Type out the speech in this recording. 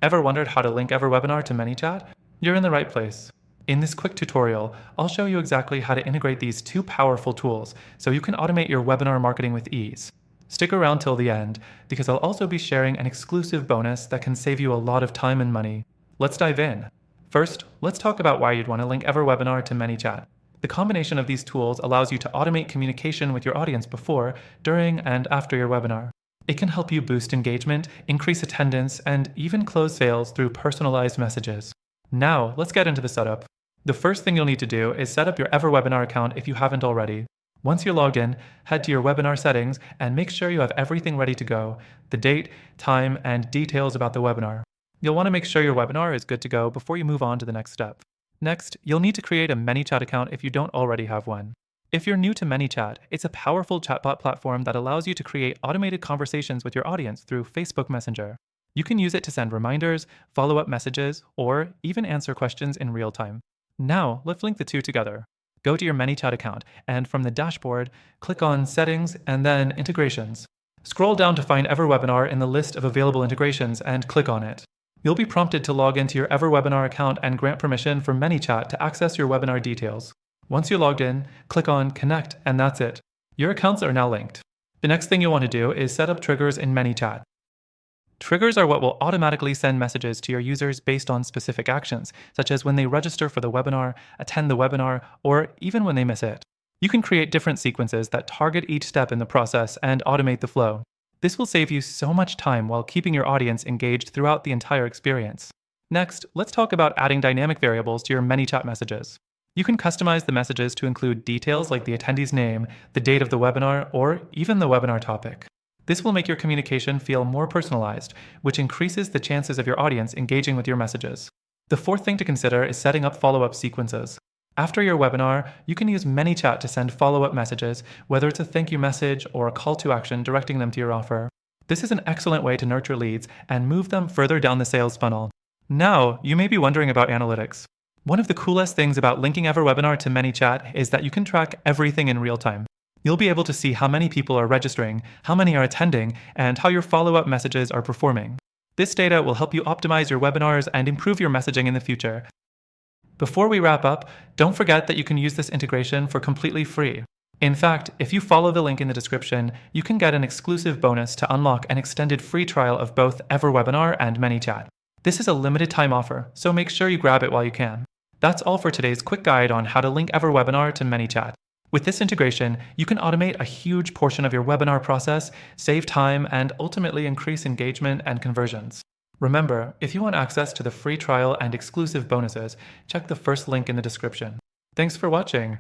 Ever wondered how to link EverWebinar to ManyChat? You're in the right place. In this quick tutorial, I'll show you exactly how to integrate these two powerful tools so you can automate your webinar marketing with ease. Stick around till the end, because I'll also be sharing an exclusive bonus that can save you a lot of time and money. Let's dive in. First, let's talk about why you'd want to link EverWebinar to ManyChat. The combination of these tools allows you to automate communication with your audience before, during, and after your webinar. It can help you boost engagement, increase attendance, and even close sales through personalized messages. Now, let's get into the setup. The first thing you'll need to do is set up your EverWebinar account if you haven't already. Once you're logged in, head to your webinar settings and make sure you have everything ready to go: the date, time, and details about the webinar. You'll want to make sure your webinar is good to go before you move on to the next step. Next, you'll need to create a ManyChat account if you don't already have one. If you're new to ManyChat, it's a powerful chatbot platform that allows you to create automated conversations with your audience through Facebook Messenger. You can use it to send reminders, follow-up messages, or even answer questions in real time. Now, let's link the two together. Go to your ManyChat account, and from the dashboard, click on Settings and then Integrations. Scroll down to find EverWebinar in the list of available integrations and click on it. You'll be prompted to log into your EverWebinar account and grant permission for ManyChat to access your webinar details. Once you're logged in, click on Connect, and that's it. Your accounts are now linked. The next thing you'll want to do is set up triggers in ManyChat. Triggers are what will automatically send messages to your users based on specific actions, such as when they register for the webinar, attend the webinar, or even when they miss it. You can create different sequences that target each step in the process and automate the flow. This will save you so much time while keeping your audience engaged throughout the entire experience. Next, let's talk about adding dynamic variables to your ManyChat messages. You can customize the messages to include details like the attendee's name, the date of the webinar, or even the webinar topic. This will make your communication feel more personalized, which increases the chances of your audience engaging with your messages. The fourth thing to consider is setting up follow-up sequences. After your webinar, you can use ManyChat to send follow-up messages, whether it's a thank you message or a call to action directing them to your offer. This is an excellent way to nurture leads and move them further down the sales funnel. Now, you may be wondering about analytics. One of the coolest things about linking EverWebinar to ManyChat is that you can track everything in real time. You'll be able to see how many people are registering, how many are attending, and how your follow-up messages are performing. This data will help you optimize your webinars and improve your messaging in the future. Before we wrap up, don't forget that you can use this integration for completely free. In fact, if you follow the link in the description, you can get an exclusive bonus to unlock an extended free trial of both EverWebinar and ManyChat. This is a limited time offer, so make sure you grab it while you can. That's all for today's quick guide on how to link EverWebinar to ManyChat. With this integration, you can automate a huge portion of your webinar process, save time, and ultimately increase engagement and conversions. Remember, if you want access to the free trial and exclusive bonuses, check the first link in the description. Thanks for watching.